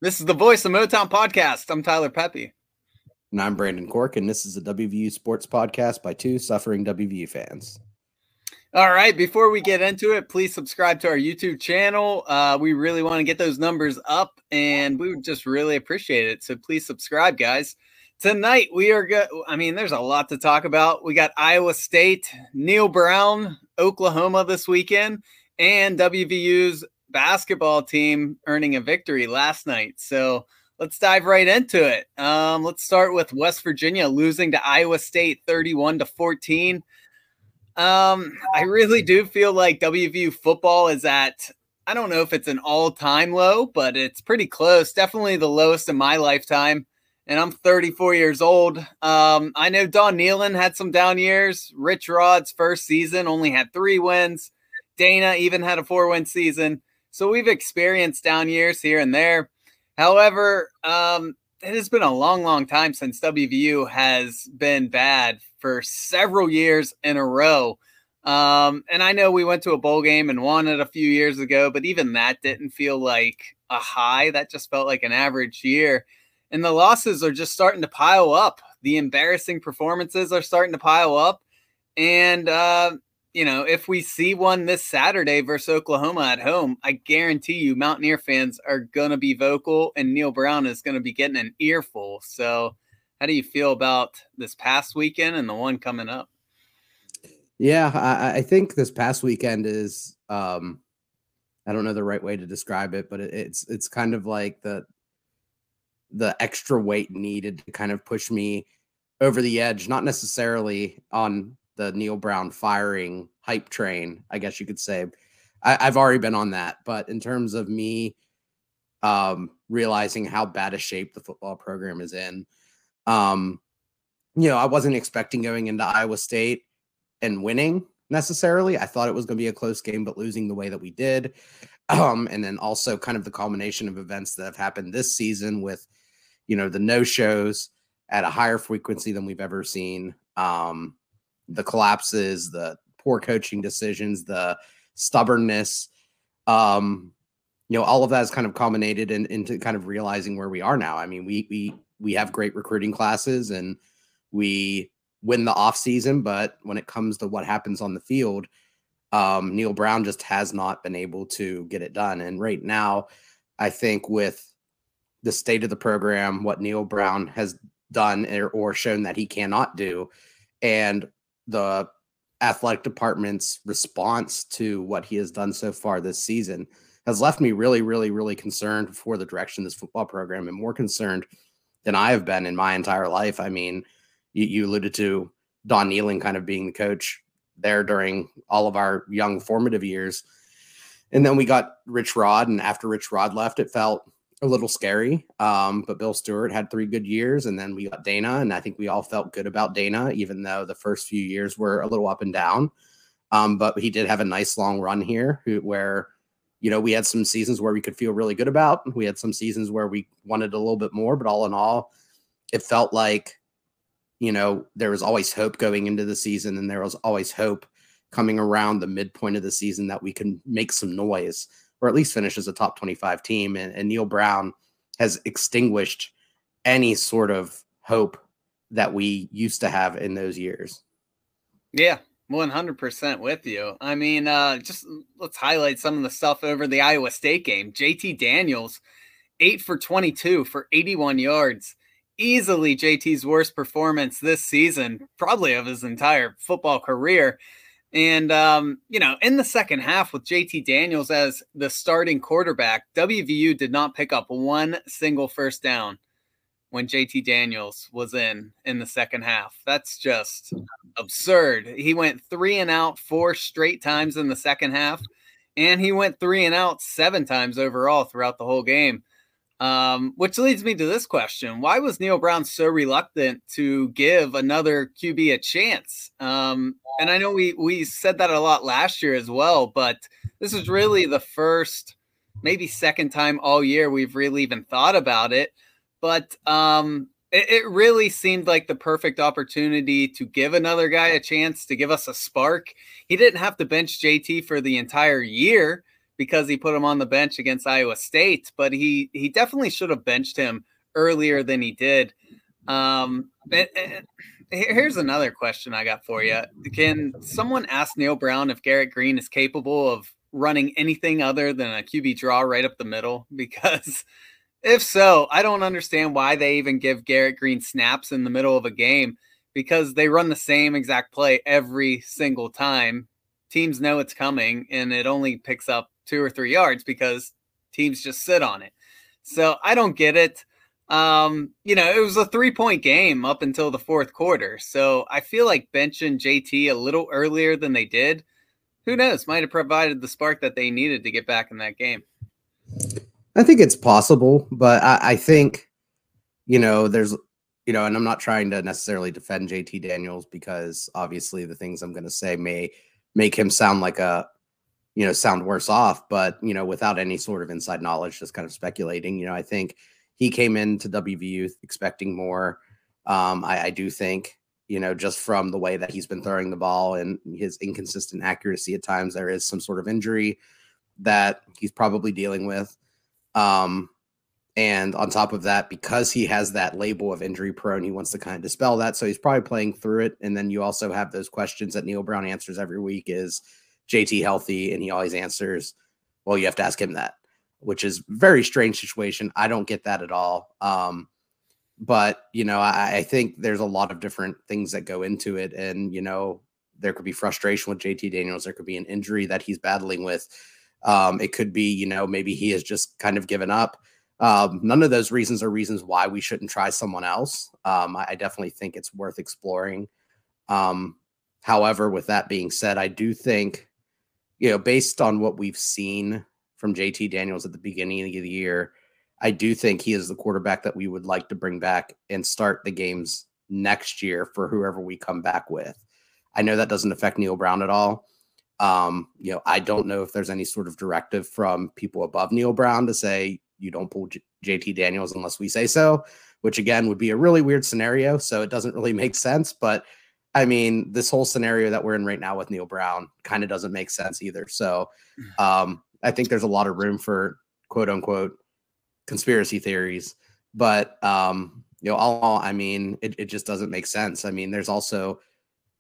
This is the Voice of Motown podcast. I'm Tyler Pepe. And I'm Brandon Cork, and this is a WVU Sports podcast by two suffering WVU fans. All right, before we get into it, please subscribe to our YouTube channel. We really want to get those numbers up, and we would just really appreciate it. So please subscribe, guys. Tonight, we are good. I mean, there's a lot to talk about. We got Iowa State, Neal Brown, Oklahoma this weekend, and WVU's basketball team earning a victory last night. So let's dive right into it. Let's start with West Virginia losing to Iowa State 31-14. I really do feel like WVU football is at, I don't know if it's an all-time low, but it's pretty close. Definitely the lowest in my lifetime. And I'm 34 years old. I know Don Nehlen had some down years. Rich Rod's first season only had 3 wins. Dana even had a 4-win season. So we've experienced down years here and there. However, it has been a long, long time since WVU has been bad for several years in a row. And I know we went to a bowl game and won it a few years ago, but even that didn't feel like a high. That just felt like an average year. And the losses are just starting to pile up. The embarrassing performances are starting to pile up. And, if we see one this Saturday versus Oklahoma at home, I guarantee you Mountaineer fans are going to be vocal and Neal Brown is going to be getting an earful. So how do you feel about this past weekend and the one coming up? Yeah, I think this past weekend is, I don't know the right way to describe it, but it's kind of like the extra weight needed to kind of push me over the edge, not necessarily on the Neal Brown firing hype train, I guess you could say. I've already been on that, but in terms of me realizing how bad a shape the football program is in, I wasn't expecting going into Iowa State and winning necessarily. I thought it was going to be a close game, but losing the way that we did. And then also kind of the culmination of events that have happened this season with, the no-shows at a higher frequency than we've ever seen. The collapses, the poor coaching decisions, the stubbornness, all of that has kind of culminated into kind of realizing where we are now. I mean, we have great recruiting classes and we win the off season, but when it comes to what happens on the field, Neal Brown just has not been able to get it done. And right now, I think with the state of the program, what Neal Brown has done or shown that he cannot do, and the athletic department's response to what he has done so far this season has left me really, really, really concerned for the direction of this football program, and more concerned than I have been in my entire life. I mean, you alluded to Don Nehlen kind of being the coach there during all of our young formative years. And then we got Rich Rod, and after Rich Rod left, it felt a little scary. But Bill Stewart had 3 good years, and then we got Dana, and I think we all felt good about Dana, even though the first few years were a little up and down. But he did have a nice long run here where, we had some seasons where we could feel really good about. We had some seasons where we wanted a little bit more, but all in all, it felt like, there was always hope going into the season, and there was always hope coming around the midpoint of the season that we can make some noise or at least finish as a top 25 team. And Neal Brown has extinguished any sort of hope that we used to have in those years. Yeah, 100% with you. I mean, just let's highlight some of the stuff over the Iowa State game. JT Daniels, 8 for 22 for 81 yards. Easily JT's worst performance this season, probably of his entire football career. And, in the second half with JT Daniels as the starting quarterback, WVU did not pick up one single first down when JT Daniels was in the second half. That's just absurd. He went 3 and out 4 straight times in the second half, and he went 3 and out 7 times overall throughout the whole game. Which leads me to this question. Why was Neal Brown so reluctant to give another QB a chance? And I know we said that a lot last year as well, but this is really the first, maybe second time all year we've really even thought about it. But it really seemed like the perfect opportunity to give another guy a chance, to give us a spark. He didn't have to bench JT for the entire year because he put him on the bench against Iowa State, but he definitely should have benched him earlier than he did. Here's another question I got for you. Can someone ask Neal Brown if Garrett Green is capable of running anything other than a QB draw right up the middle? Because if so, I don't understand why they even give Garrett Green snaps in the middle of a game, because they run the same exact play every single time. Teams know it's coming, and it only picks up 2 or 3 yards because teams just sit on it. So I don't get it. It was a 3-point game up until the fourth quarter. So I feel like benching JT a little earlier than they did, who knows, might have provided the spark that they needed to get back in that game. I think it's possible, but I think, there's, and I'm not trying to necessarily defend JT Daniels, because obviously the things I'm going to say may make him sound like sound worse off, but, without any sort of inside knowledge, just kind of speculating, I think he came into WVU expecting more. I do think, just from the way that he's been throwing the ball and his inconsistent accuracy at times, there is some sort of injury that he's probably dealing with. And on top of that, because he has that label of injury prone, he wants to kind of dispel that. So he's probably playing through it. And then you also have those questions that Neal Brown answers every week: is JT healthy? And he always answers, well, you have to ask him that, which is a very strange situation. I don't get that at all. But, I think there's a lot of different things that go into it. And, there could be frustration with JT Daniels. There could be an injury that he's battling with. It could be, maybe he has just kind of given up. None of those reasons are reasons why we shouldn't try someone else. I definitely think it's worth exploring. However, with that being said, I do think, based on what we've seen from JT Daniels at the beginning of the year, I do think he is the quarterback that we would like to bring back and start the games next year for whoever we come back with. I know that doesn't affect Neal Brown at all. I don't know if there's any sort of directive from people above Neal Brown to say you don't pull JT Daniels unless we say so, which again would be a really weird scenario. So it doesn't really make sense. But I mean, this whole scenario that we're in right now with Neal Brown kind of doesn't make sense either. So I think there's a lot of room for quote unquote conspiracy theories, but it just doesn't make sense. I mean, there's also,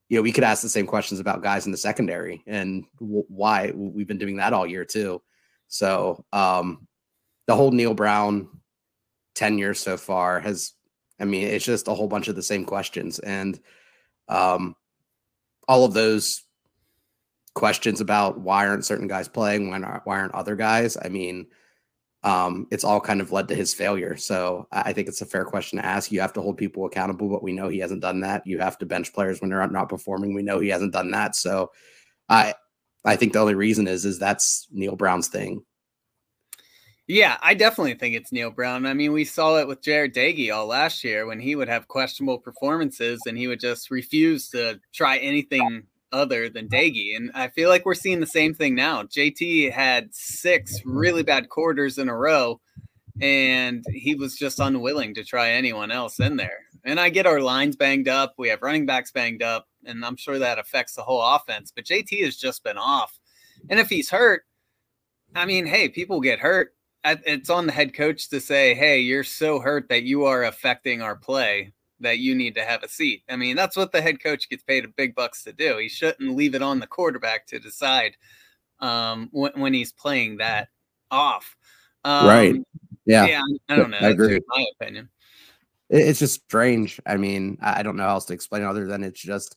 we could ask the same questions about guys in the secondary and why we've been doing that all year too. So the whole Neal Brown tenure so far it's just a whole bunch of the same questions. And all of those questions about why aren't certain guys playing, why aren't other guys? It's all kind of led to his failure. So I think it's a fair question to ask. You have to hold people accountable, but we know he hasn't done that. You have to bench players when they're not performing. We know he hasn't done that. So I think the only reason is that's Neal Brown's thing. Yeah, I definitely think it's Neal Brown. I mean, we saw it with Jared Dagey all last year when he would have questionable performances and he would just refuse to try anything other than Dagey. And I feel like we're seeing the same thing now. JT had 6 really bad quarters in a row, and he was just unwilling to try anyone else in there. And I get our lines banged up. We have running backs banged up, and I'm sure that affects the whole offense. But JT has just been off. And if he's hurt, hey, people get hurt. It's on the head coach to say, hey, you're so hurt that you are affecting our play that you need to have a seat. That's what the head coach gets paid big bucks to do. He shouldn't leave it on the quarterback to decide when he's playing that off. Right. Yeah. I don't know. I agree. That's my opinion. It's just strange. I don't know how else to explain it other than it's just,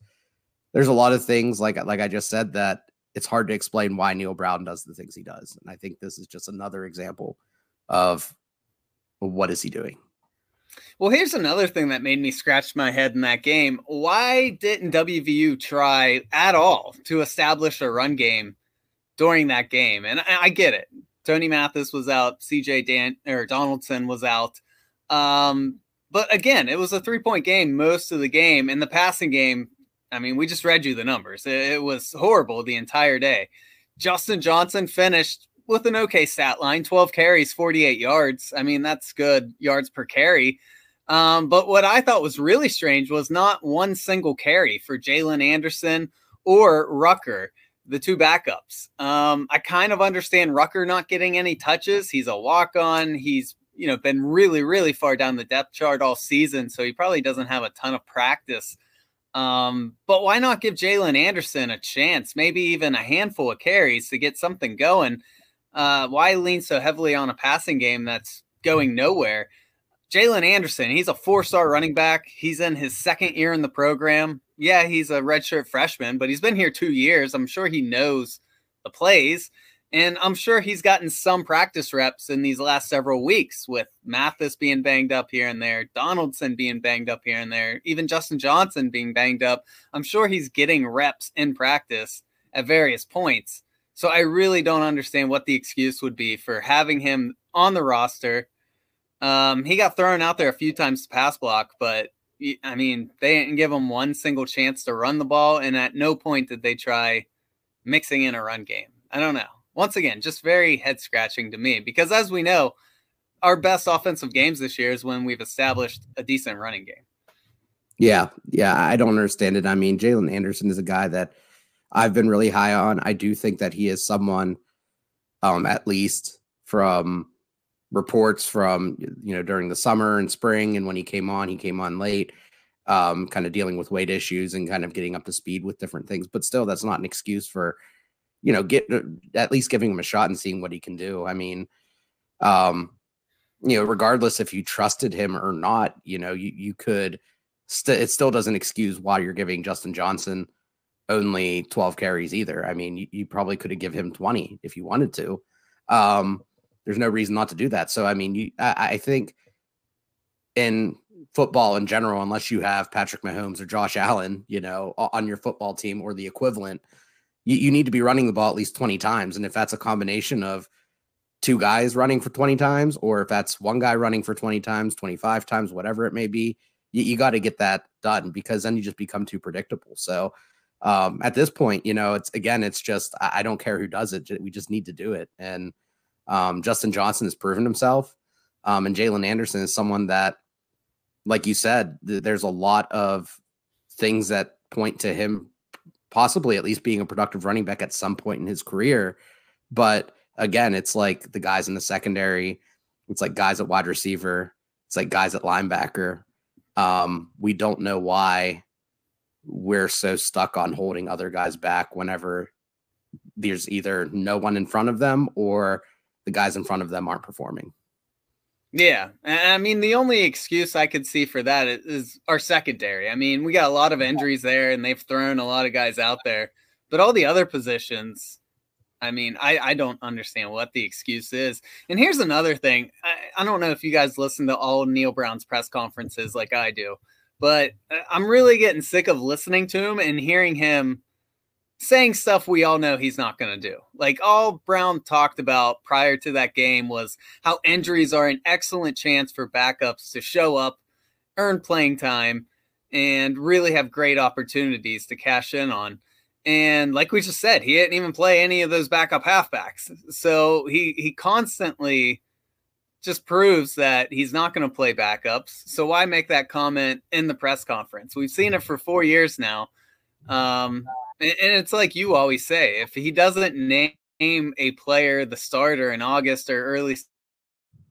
there's a lot of things like I just said that it's hard to explain why Neal Brown does the things he does. And I think this is just another example of what is he doing. Well, here's another thing that made me scratch my head in that game. Why didn't WVU try at all to establish a run game during that game? And I get it. Tony Mathis was out. CJ Donaldson was out. But again, it was a 3-point game most of the game. In the passing game, we just read you the numbers. It was horrible the entire day. Justin Johnson finished with an okay stat line, 12 carries, 48 yards. That's good yards per carry. But what I thought was really strange was not one single carry for Jalen Anderson or Rucker. the two backups. I kind of understand Rucker not getting any touches. He's a walk-on. He's, been really, really far down the depth chart all season, so he probably doesn't have a ton of practice. But why not give Jalen Anderson a chance, maybe even a handful of carries to get something going? Why lean so heavily on a passing game that's going nowhere? Jalen Anderson, he's a 4-star running back. He's in his second year in the program. Yeah, he's a redshirt freshman, but he's been here 2 years. I'm sure he knows the plays, and I'm sure he's gotten some practice reps in these last several weeks with Mathis being banged up here and there, Donaldson being banged up here and there, even Justin Johnson being banged up. I'm sure he's getting reps in practice at various points. So I really don't understand what the excuse would be for having him on the roster. He got thrown out there a few times to pass block, but I mean, they didn't give him one single chance to run the ball, and at no point did they try mixing in a run game. I don't know. Once again, just very head-scratching to me, because as we know, our best offensive games this year is when we've established a decent running game. Yeah, I don't understand it. I mean, Jalen Anderson is a guy that I've been really high on. I do think that he is someone, at least from reports from, during the summer and spring, and when he came on late, kind of dealing with weight issues and kind of getting up to speed with different things. But still, that's not an excuse for, at least giving him a shot and seeing what he can do. I mean, regardless if you trusted him or not, you could, it still doesn't excuse why you're giving Justin Johnson only 12 carries either. I mean, you probably could have given him 20 if you wanted to. There's no reason not to do that. So, I mean, I think in football in general, unless you have Patrick Mahomes or Josh Allen, on your football team or the equivalent, you need to be running the ball at least 20 times. And if that's a combination of two guys running for 20 times, or if that's one guy running for 20 times, 25 times, whatever it may be, you got to get that done, because then you just become too predictable. So at this point, it's just, I don't care who does it. We just need to do it. And Justin Johnson has proven himself. And Jalen Anderson is someone that, like you said, there's a lot of things that point to him possibly at least being a productive running back at some point in his career. But again, it's like the guys in the secondary, it's like guys at wide receiver, it's like guys at linebacker. We don't know why we're so stuck on holding other guys back whenever there's either no one in front of them or the guys in front of them aren't performing. Yeah. I mean, the only excuse I could see for that is our secondary. I mean, we got a lot of injuries there, and they've thrown a lot of guys out there. But all the other positions, I mean, I don't understand what the excuse is. And here's another thing. I don't know if you guys listen to all Neal Brown's press conferences like I do, but I'm really getting sick of listening to him and hearing him saying stuff we all know he's not going to do. Like, all Brown talked about prior to that game was how injuries are an excellent chance for backups to show up, earn playing time, and really have great opportunities to cash in on. And like we just said, he didn't even play any of those backup halfbacks. So he constantly just proves that he's not going to play backups. So why make that comment in the press conference? We've seen it for 4 years now. And it's like you always say, if he doesn't name a player the starter in August or early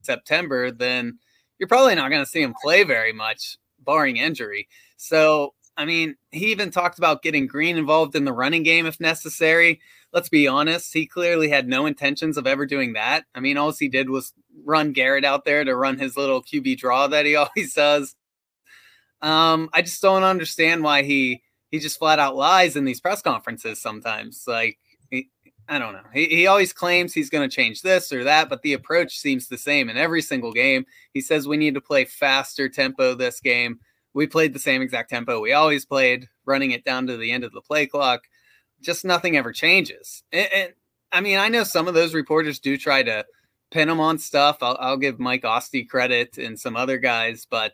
September, then you're probably not going to see him play very much, barring injury. So, I mean, he even talked about getting Green involved in the running game if necessary. Let's be honest, he clearly had no intentions of ever doing that. I mean, all he did was run Garrett out there to run his little QB draw that he always does. I just don't understand why he just flat out lies in these press conferences sometimes. Like, I don't know. He always claims he's going to change this or that, but the approach seems the same in every single game. He says we need to play faster tempo this game. We played the same exact tempo we always played, running it down to the end of the play clock. Just nothing ever changes. And I mean, I know some of those reporters do try to pin him on stuff. I'll give Mike Ostie credit and some other guys, but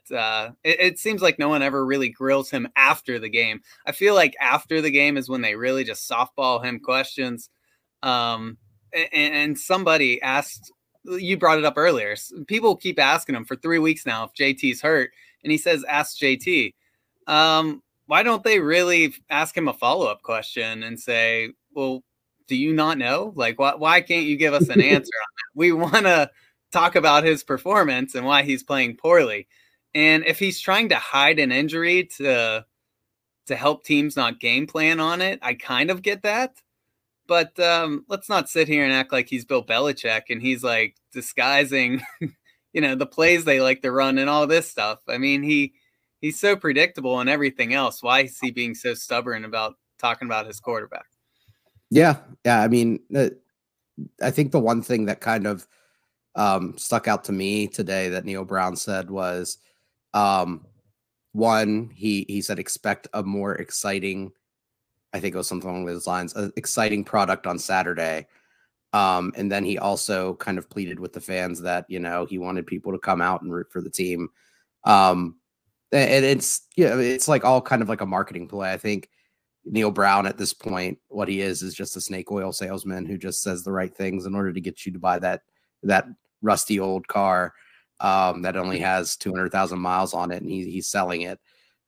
it seems like no one ever really grills him after the game. I feel like after the game is when they really just softball him questions. And somebody asked, you brought it up earlier, people keep asking him for 3 weeks now if JT's hurt, and he says, ask JT. Why don't they really ask him a follow-up question and say, well, do you not know? Like, why can't you give us an answer on that? We want to talk about his performance and why he's playing poorly. And if he's trying to hide an injury to help teams not game plan on it, I kind of get that. But let's not sit here and act like he's Bill Belichick and he's like disguising, the plays they like to run and all this stuff. I mean, he's so predictable and everything else. Why is he being so stubborn about talking about his quarterback? Yeah. I mean, I think the one thing that kind of stuck out to me today that Neal Brown said was, one, he said expect a more exciting, I think it was something along those lines, an exciting product on Saturday. And then he also kind of pleaded with the fans that, he wanted people to come out and root for the team. And it's, it's like all kind of like a marketing play. I think Neal Brown at this point, what he is just a snake oil salesman who just says the right things in order to get you to buy that rusty old car that only has 200,000 miles on it, and he's selling it.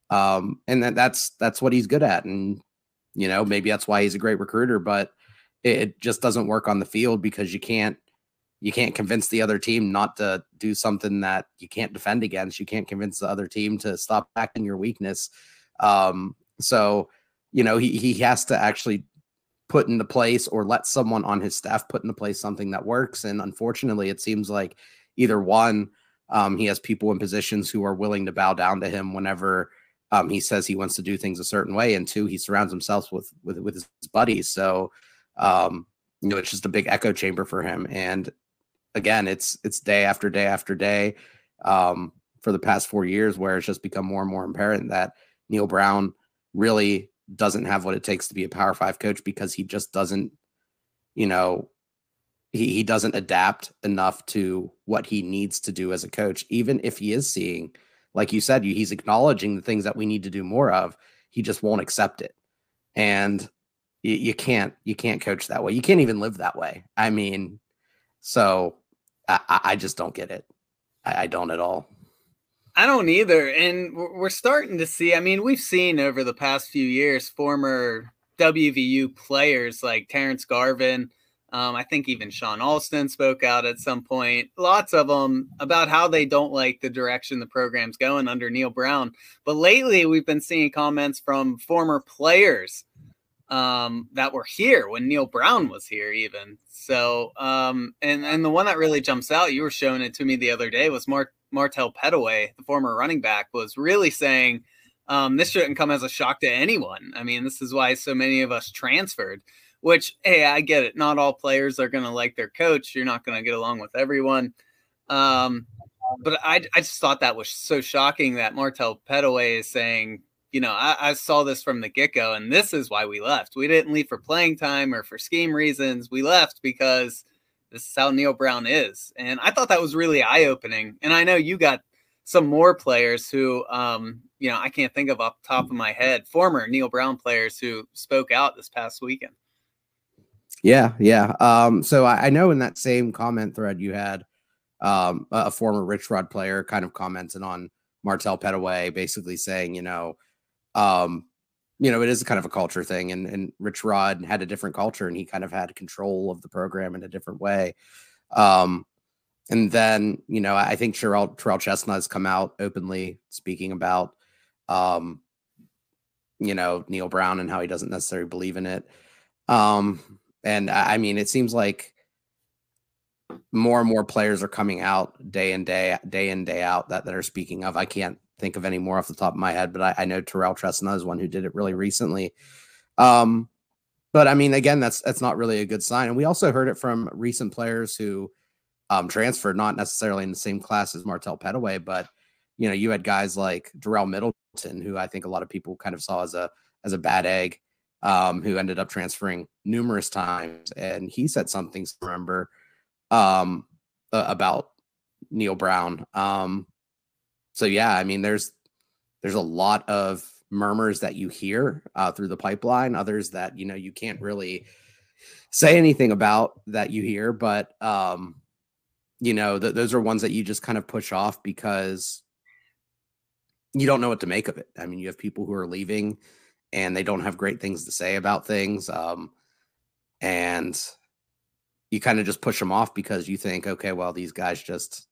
And that's what he's good at. And, maybe that's why he's a great recruiter, but it just doesn't work on the field because you can't convince the other team not to do something that you can't defend against. You can't convince the other team to stop acting your weakness. So, he has to actually put into place or let someone on his staff put into place something that works. And unfortunately, it seems like either one, he has people in positions who are willing to bow down to him whenever he says he wants to do things a certain way. And two, he surrounds himself with his buddies. So, it's just a big echo chamber for him. And again, it's day after day after day for the past 4 years where it's just become more and more apparent that Neal Brown really doesn't have what it takes to be a Power 5 coach because he just doesn't, he doesn't adapt enough to what he needs to do as a coach. Even if he is seeing, like you said, he's acknowledging the things that we need to do more of, he just won't accept it. And you can't coach that way. You can't even live that way. I mean, so I just don't get it. I don't at all. I don't either. And we're starting to see, I mean, we've seen over the past few years, former WVU players like Terrence Garvin, I think even Sean Alston spoke out at some point, lots of them about how they don't like the direction the program's going under Neal Brown. But lately we've been seeing comments from former players that were here when Neal Brown was here even. So, and the one that really jumps out, you were showing it to me the other day, was Martell Pettaway, the former running back, was really saying this shouldn't come as a shock to anyone. I mean, this is why so many of us transferred, which, hey, I get it. Not all players are going to like their coach. You're not going to get along with everyone. But I just thought that was so shocking that Martell Pettaway is saying, I saw this from the get-go, and this is why we left. We didn't leave for playing time or for scheme reasons. We left because this is how Neal Brown is. And I thought that was really eye-opening. And I know you got some more players who, I can't think of off the top of my head, former Neal Brown players who spoke out this past weekend. Yeah. So I know in that same comment thread you had a former Rich Rod player kind of commented on Martell Pettaway, basically saying, it is kind of a culture thing, and Rich Rod had a different culture, and he kind of had control of the program in a different way. And then, I think Terrell Chestnut has come out openly speaking about, Neal Brown and how he doesn't necessarily believe in it. And I mean, it seems like more and more players are coming out day in, day out that are speaking of. I can't think of any more off the top of my head, but I know Terrell Chestnut is one who did it really recently. But I mean, again, that's not really a good sign. And we also heard it from recent players who transferred, not necessarily in the same class as Martell Pettaway, but you had guys like Darrell Middleton, who I think a lot of people kind of saw as a bad egg, who ended up transferring numerous times. And he said something to remember about Neal Brown. So yeah, I mean, there's a lot of murmurs that you hear through the pipeline, others that, you can't really say anything about that you hear, but those are ones that you just kind of push off because you don't know what to make of it. I mean, you have people who are leaving and they don't have great things to say about things. and you kind of just push them off because you think, okay, well, these guys just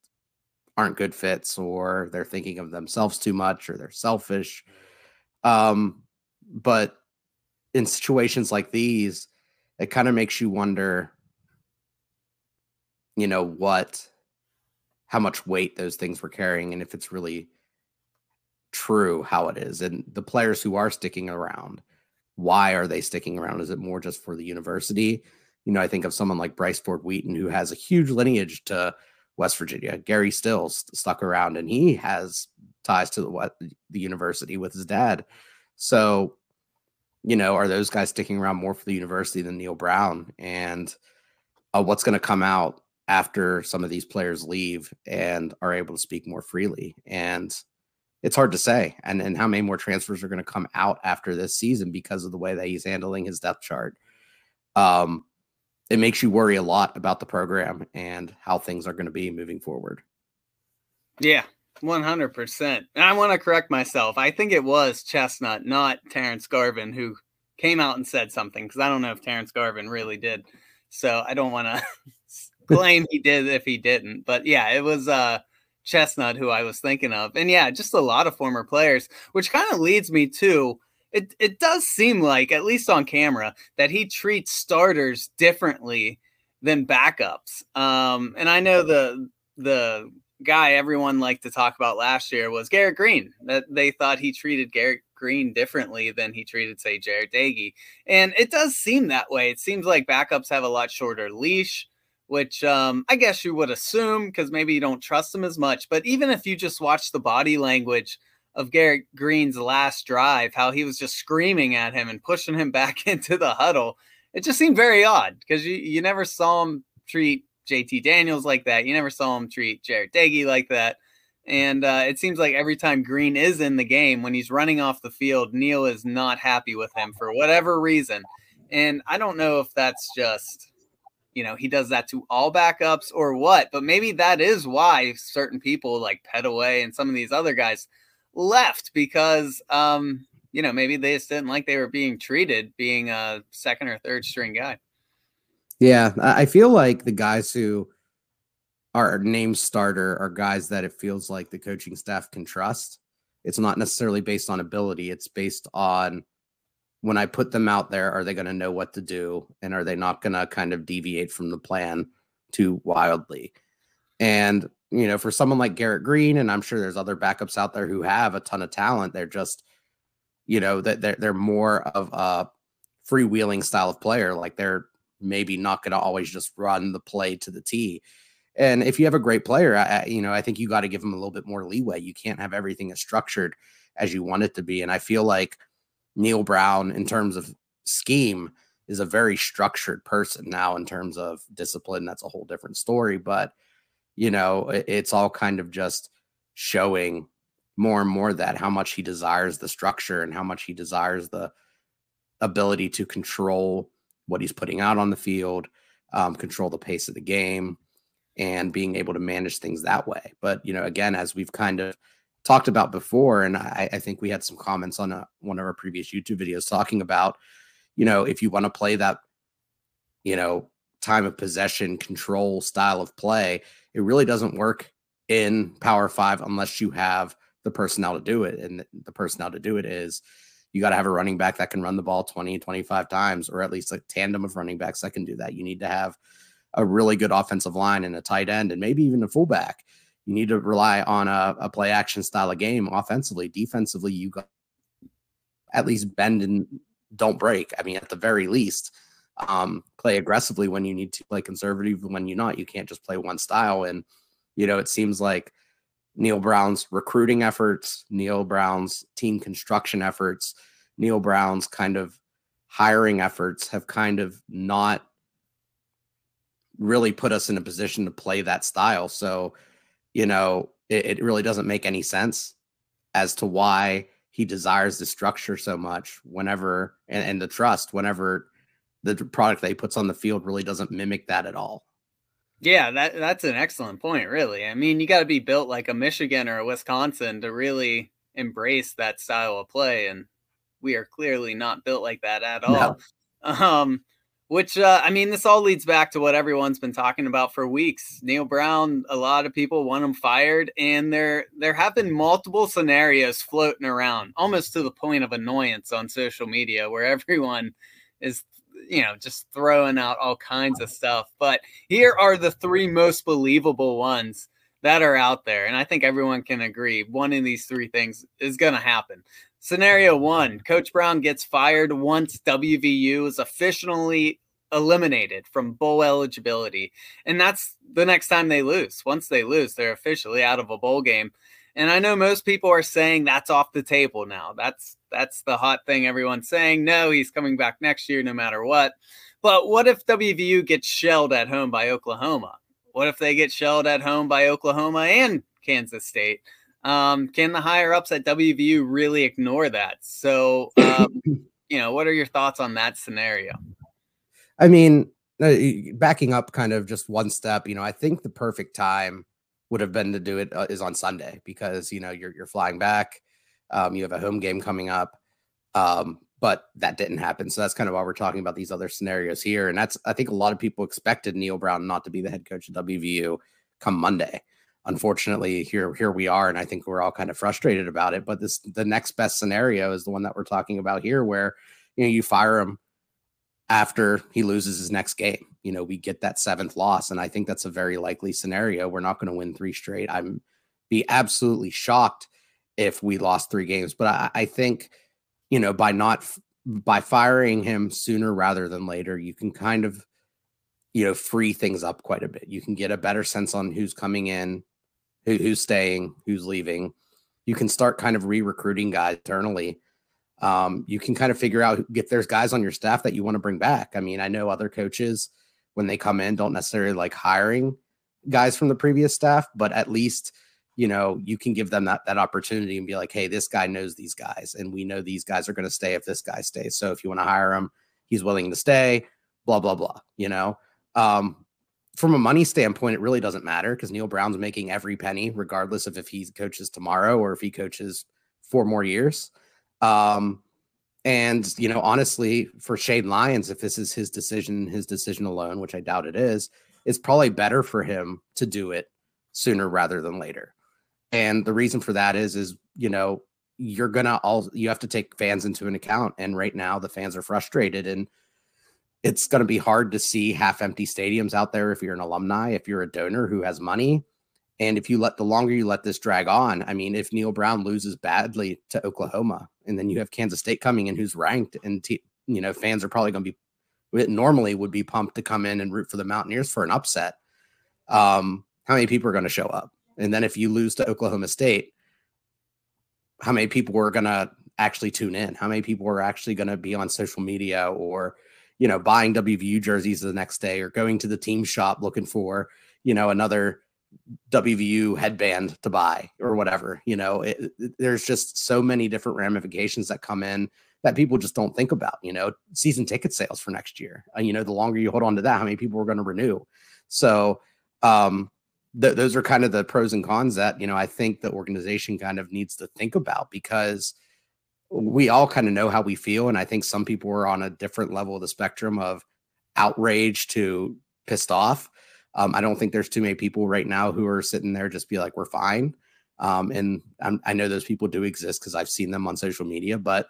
aren't good fits, or they're thinking of themselves too much, or they're selfish. But in situations like these, it kind of makes you wonder, how much weight those things were carrying, and if it's really true how it is. And the players who are sticking around, why are they sticking around? Is it more just for the university? I think of someone like Bryce Ford Wheaton, who has a huge lineage to West Virginia. Gary Stills stuck around, and he has ties to the university with his dad. So, are those guys sticking around more for the university than Neal Brown? And what's going to come out after some of these players leave and are able to speak more freely? And it's hard to say. And how many more transfers are going to come out after this season because of the way that he's handling his depth chart. It makes you worry a lot about the program and how things are going to be moving forward. Yeah, 100%. And I want to correct myself. I think it was Chestnut, not Terrence Garvin, who came out and said something, because I don't know if Terrence Garvin really did. So I don't want to claim he did if he didn't. But yeah, it was Chestnut who I was thinking of. And yeah, just a lot of former players, which kind of leads me to it does seem like, at least on camera, that he treats starters differently than backups. And I know the guy everyone liked to talk about last year was Garrett Green, that they thought he treated Garrett Green differently than he treated, say, Jared Dagey. And it does seem that way. It seems like backups have a lot shorter leash, which I guess you would assume because maybe you don't trust them as much. But even if you just watch the body language of Garrett Green's last drive, how he was just screaming at him and pushing him back into the huddle, it just seemed very odd because you never saw him treat JT Daniels like that. You never saw him treat Jared Dagey like that. And it seems like every time Green is in the game, when he's running off the field, Neal is not happy with him for whatever reason. And I don't know if that's just, he does that to all backups or what, but maybe that is why certain people like Petaway and some of these other guys left, because, maybe they just didn't like they were being treated being a second or third string guy. Yeah, I feel like the guys who are named starter are guys that it feels like the coaching staff can trust. It's not necessarily based on ability. It's based on, when I put them out there, are they going to know what to do? And are they not going to kind of deviate from the plan too wildly? And, for someone like Garrett Green, and I'm sure there's other backups out there who have a ton of talent, they're just, that they're more of a freewheeling style of player. Like, they're maybe not going to always just run the play to the T. And if you have a great player, I think you got to give them a little bit more leeway. You can't have everything as structured as you want it to be. And I feel like Neal Brown, in terms of scheme, is a very structured person. Now, in terms of discipline, that's a whole different story. But, it's all kind of just showing more and more that how much he desires the structure and how much he desires the ability to control what he's putting out on the field, control the pace of the game, and being able to manage things that way. But, again, as we've kind of talked about before, and I think we had some comments on one of our previous YouTube videos talking about, if you want to play that, time of possession control style of play, it really doesn't work in Power 5 unless you have the personnel to do it. And the personnel to do it is, you got to have a running back that can run the ball 20, 25 times, or at least a tandem of running backs that can do that. You need to have a really good offensive line and a tight end and maybe even a fullback. You need to rely on a play action style of game offensively. Defensively, you got at least bend and don't break. I mean, at the very least, play aggressively when you need to, play conservative when you're not. You can't just play one style. And, it seems like Neal Brown's recruiting efforts, Neal Brown's team construction efforts, Neal Brown's kind of hiring efforts have kind of not really put us in a position to play that style. So, it really doesn't make any sense as to why he desires the structure so much whenever, and the trust, whenever the product that he puts on the field really doesn't mimic that at all. Yeah, that's an excellent point, really. I mean, you got to be built like a Michigan or a Wisconsin to really embrace that style of play, and we are clearly not built like that at all. No. Which, I mean, this all leads back to what everyone's been talking about for weeks. Neal Brown, a lot of people want him fired, and there have been multiple scenarios floating around, almost to the point of annoyance on social media, where everyone is, just throwing out all kinds of stuff. But here are the three most believable ones that are out there, and I think everyone can agree one of these three things is going to happen. Scenario one, Coach Brown gets fired once WVU is officially eliminated from bowl eligibility. And that's the next time they lose. Once they lose, they're officially out of a bowl game. And I know most people are saying that's off the table now. That's the hot thing everyone's saying. No, he's coming back next year no matter what. But what if WVU gets shelled at home by Oklahoma? What if they get shelled at home by Oklahoma and Kansas State? Can the higher ups at WVU really ignore that? So, what are your thoughts on that scenario? I mean, backing up kind of just one step, I think the perfect time would have been to do it is on Sunday because, you're flying back. You have a home game coming up, but that didn't happen. So that's kind of why we're talking about these other scenarios here. And I think a lot of people expected Neal Brown not to be the head coach of WVU come Monday. Unfortunately, here we are, and I think we're all kind of frustrated about it. But the next best scenario is the one that we're talking about here, where you fire him after he loses his next game. We get that 7th loss, and I think that's a very likely scenario. We're not going to win 3 straight. I'm be absolutely shocked if we lost 3 games, but I think by firing him sooner rather than later, you can kind of free things up quite a bit. You can get a better sense on who's coming in, who's staying, who's leaving. You can start kind of re-recruiting guys internally. You can kind of figure out if there's guys on your staff that you want to bring back. I mean, I know other coaches, when they come in, don't necessarily like hiring guys from the previous staff, but at least, you can give them that opportunity and be like, hey, this guy knows these guys, and we know these guys are going to stay if this guy stays. So if you want to hire him, he's willing to stay, blah, blah, blah, From a money standpoint, it really doesn't matter because Neal Brown's making every penny, regardless of if he coaches tomorrow or if he coaches 4 more years. Honestly, for Shane Lyons, if this is his decision alone, which I doubt it is, it's probably better for him to do it sooner rather than later. And the reason for that is you have to take fans into an account. And right now the fans are frustrated, and it's going to be hard to see half empty stadiums out there if you're an alumni, if you're a donor who has money. And if the longer you let this drag on, I mean, if Neal Brown loses badly to Oklahoma, and then you have Kansas State coming in who's ranked, and fans are probably going to normally would be pumped to come in and root for the Mountaineers for an upset. How many people are going to show up? And then if you lose to Oklahoma State, how many people are going to actually tune in? How many people are actually going to be on social media or, buying WVU jerseys the next day or going to the team shop looking for, another WVU headband to buy or whatever? There's just so many different ramifications that come in that people just don't think about, season ticket sales for next year. The longer you hold on to that, how many people are going to renew? So, those are kind of the pros and cons that, I think the organization kind of needs to think about, because we all kind of know how we feel. And I think some people are on a different level of the spectrum of outrage to pissed off. I don't think there's too many people right now who are sitting there just be like, we're fine. And I know those people do exist because I've seen them on social media, but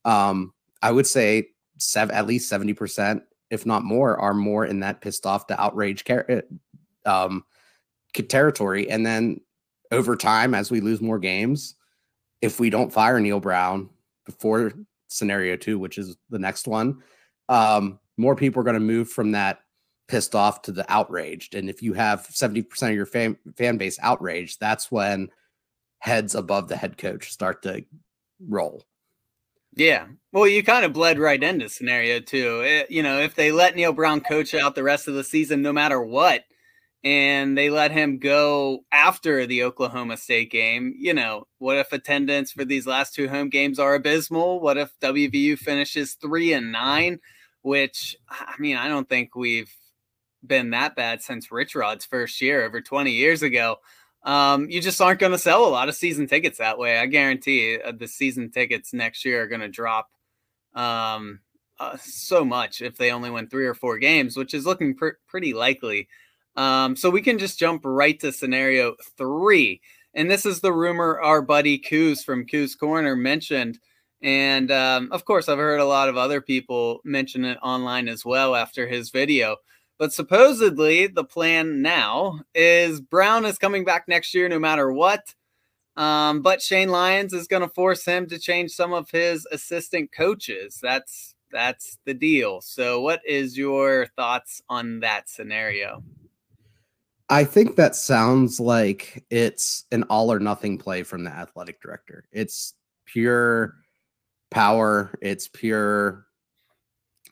I would say at least 70%, if not more, are more in that pissed off to outrage territory. And then over time, as we lose more games, if we don't fire Neal Brown before scenario 2, which is the next one, more people are going to move from that pissed off to the outraged. And if you have 70% of your fan base outraged, that's when heads above the head coach start to roll. Yeah. Well, you kind of bled right into scenario 2. If they let Neal Brown coach out the rest of the season, no matter what, and they let him go after the Oklahoma State game, what if attendance for these last 2 home games are abysmal? What if WVU finishes 3-9, which, I mean, I don't think we've been that bad since Rich Rod's first year over 20 years ago. You just aren't going to sell a lot of season tickets that way. I guarantee you, the season tickets next year are going to drop so much if they only win 3 or 4 games, which is looking pretty likely. So we can just jump right to scenario 3. And this is the rumor our buddy Coos from Coos Corner mentioned. And of course, I've heard a lot of other people mention it online as well after his video. But supposedly the plan now is Brown is coming back next year no matter what. But Shane Lyons is going to force him to change some of his assistant coaches. That's the deal. So what is your thoughts on that scenario? I think that sounds like it's an all or nothing play from the athletic director. It's pure power. It's pure,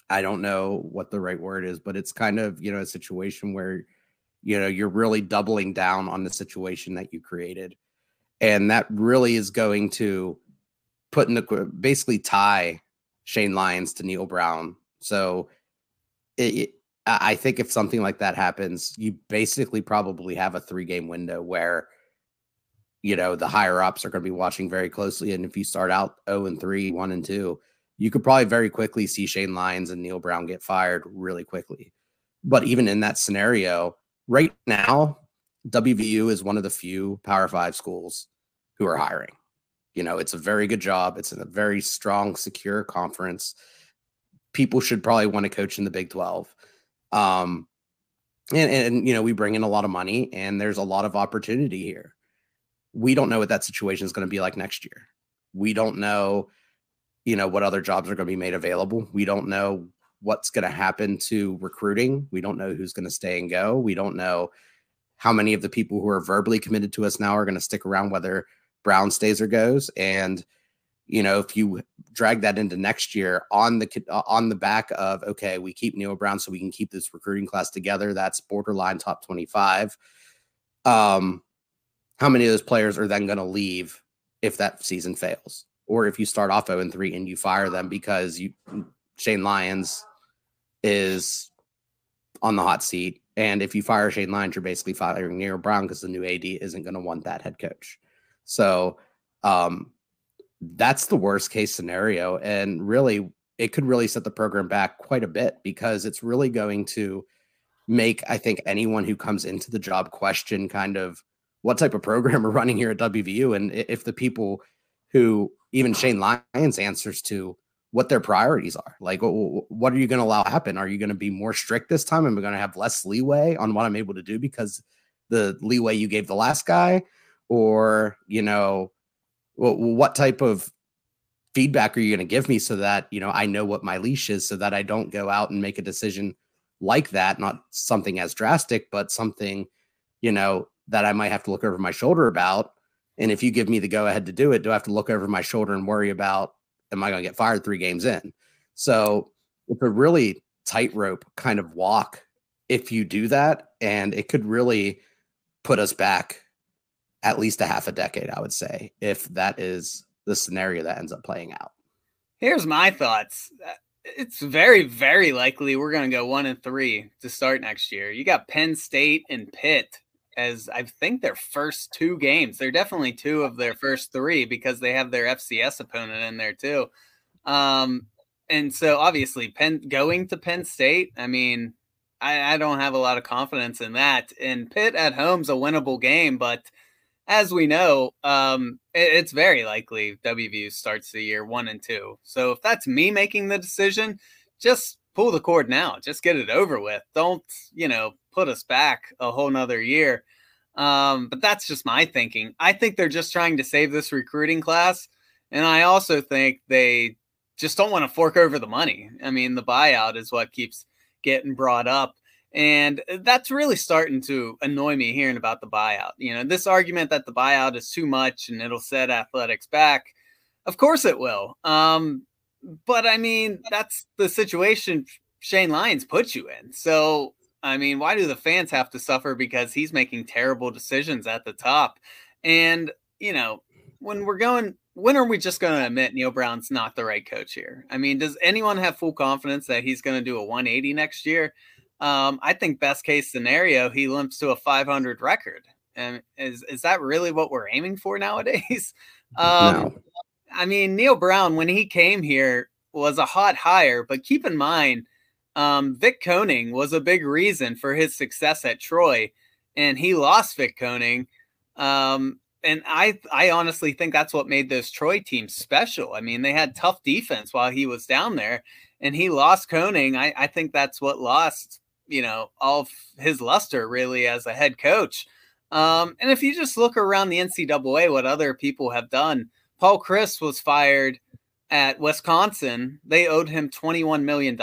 I don't know what the right word is, but it's kind of, a situation where, you're really doubling down on the situation that you created. And that really is going to basically tie Shane Lyons to Neal Brown. So I think if something like that happens, you basically probably have a 3-game window where, the higher ups are going to be watching very closely. And if you start out 0-3, 1-2, you could probably very quickly see Shane Lyons and Neal Brown get fired really quickly. But even in that scenario, right now, WVU is one of the few Power 5 schools who are hiring. It's a very good job. It's in a very strong, secure conference. People should probably want to coach in the Big 12. And we bring in a lot of money and there's a lot of opportunity here. We don't know what that situation is going to be like next year. We don't know, what other jobs are going to be made available. We don't know what's going to happen to recruiting. We don't know who's going to stay and go. We don't know how many of the people who are verbally committed to us now are going to stick around, whether Brown stays or goes. And, if you drag that into next year on the back of, okay, we keep Neal Brown so we can keep this recruiting class together. That's borderline top 25. How many of those players are then going to leave if that season fails? Or if you start off 0-3 and you fire them because Shane Lyons is on the hot seat. And if you fire Shane Lyons, you're basically firing Neal Brown because the new AD isn't going to want that head coach. So that's the worst case scenario. And really, it could really set the program back quite a bit because it's really going to make, I think, anyone who comes into the job question kind of what type of program we're running here at WVU. And if the people who even Shane Lyons answers to what their priorities are, like what are you going to allow happen? Are you going to be more strict this time? Am I going to have less leeway on what I'm able to do because the leeway you gave the last guy? Or, what type of feedback are you going to give me so that, I know what my leash is so that I don't go out and make a decision like that, not something as drastic, but something, that I might have to look over my shoulder about. And if you give me the go ahead to do it, do I have to look over my shoulder and worry about, am I going to get fired 3 games in? So it's a really tightrope kind of walk if you do that. And it could really put us back at least a half a decade, I would say, if that is the scenario that ends up playing out. Here's my thoughts. It's very, very likely we're going to go 1-3 to start next year. You got Penn State and Pitt as I think their first 2 games. They're definitely 2 of their first 3 because they have their FCS opponent in there too. And so obviously going to Penn State, I mean, I don't have a lot of confidence in that. And Pitt at home's a winnable game, but as we know, it's very likely WVU starts the year 1-2. So if that's me making the decision, just pull the cord now. Just get it over with. Don't, put us back a whole nother year. But that's just my thinking. I think they're just trying to save this recruiting class. And I also think they just don't want to fork over the money. I mean, the buyout is what keeps getting brought up. And that's really starting to annoy me hearing about the buyout. This argument that the buyout is too much and it'll set athletics back. Of course it will. But I mean, that's the situation Shane Lyons puts you in. So, I mean, why do the fans have to suffer because he's making terrible decisions at the top? And, when are we just going to admit Neal Brown's not the right coach here? I mean, does anyone have full confidence that he's going to do a 180 next year? I think best case scenario, he limps to a 500 record. And is that really what we're aiming for nowadays? No. I mean, Neal Brown, when he came here, was a hot hire, but keep in mind, Vic Koenig was a big reason for his success at Troy, and he lost Vic Koenig. And I honestly think that's what made those Troy teams special. I mean, they had tough defense while he was down there, and he lost Koenig. I think that's what lost, all of his luster really as a head coach. And if you just look around the NCAA, what other people have done, Paul Chryst was fired at Wisconsin. They owed him $21 million.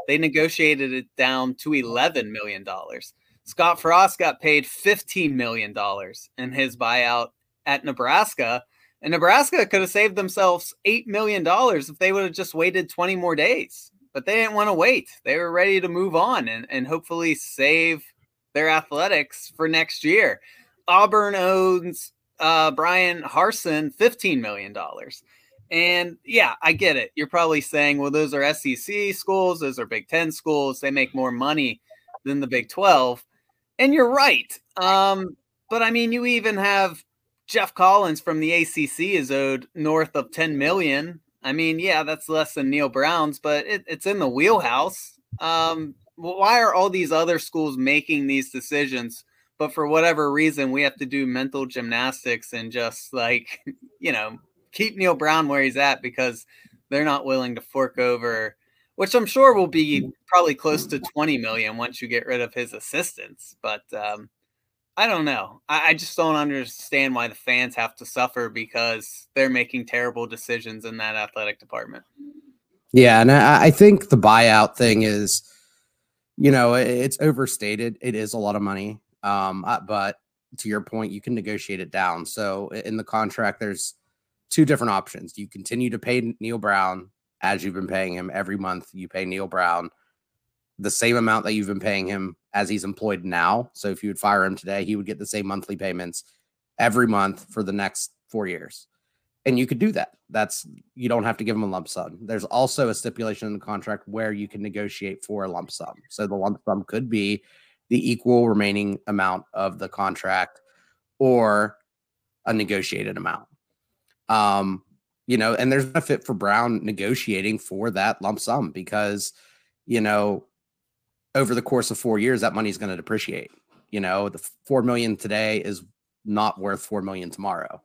They negotiated it down to $11 million. Scott Frost got paid $15 million in his buyout at Nebraska. And Nebraska could have saved themselves $8 million if they would have just waited 20 more days. But they didn't want to wait. They were ready to move on and hopefully save their athletics for next year. Auburn owns Brian Harsin $15 million. And yeah, I get it. You're probably saying, well, those are SEC schools. Those are Big Ten schools. They make more money than the Big 12. And you're right. But I mean, you even have Jeff Collins from the ACC is owed north of $10 million. I mean, yeah, that's less than Neal Brown's, but it's in the wheelhouse. Why are all these other schools making these decisions? But for whatever reason, we have to do mental gymnastics and just keep Neal Brown where he's at because they're not willing to fork over, which I'm sure will be probably close to 20 million once you get rid of his assistants. But I don't know. I just don't understand why the fans have to suffer because they're making terrible decisions in that athletic department. Yeah, and I think the buyout thing is, it's overstated. It is a lot of money. But to your point, you can negotiate it down. So in the contract, there's two different options. You continue to pay Neal Brown as you've been paying him every month. You pay Neal Brown the same amount that you've been paying him as he's employed now. So if you would fire him today, he would get the same monthly payments every month for the next 4 years. And you could do that. You don't have to give him a lump sum. There's also a stipulation in the contract where you can negotiate for a lump sum. So the lump sum could be the equal remaining amount of the contract or a negotiated amount. And there's benefit for Brown negotiating for that lump sum because, over the course of 4 years, that money is going to depreciate. The $4 million today is not worth $4 million tomorrow.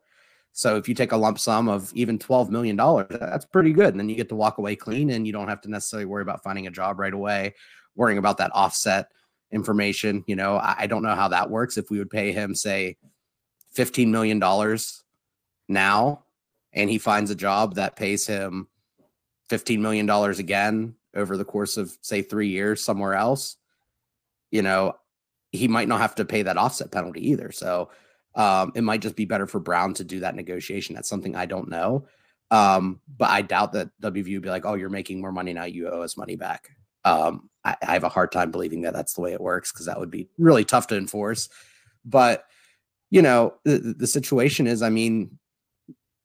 So if you take a lump sum of even $12 million, that's pretty good. And then you get to walk away clean and you don't have to necessarily worry about finding a job right away, worrying about that offset information. I don't know how that works. If we would pay him, say, $15 million now, and he finds a job that pays him $15 million again over the course of, say, 3 years somewhere else, he might not have to pay that offset penalty either. So it might just be better for Brown to do that negotiation. That's something I don't know. But I doubt that WVU would be like, oh, you're making more money now, you owe us money back. I have a hard time believing that that's the way it works because that would be really tough to enforce. But, the situation is, I mean,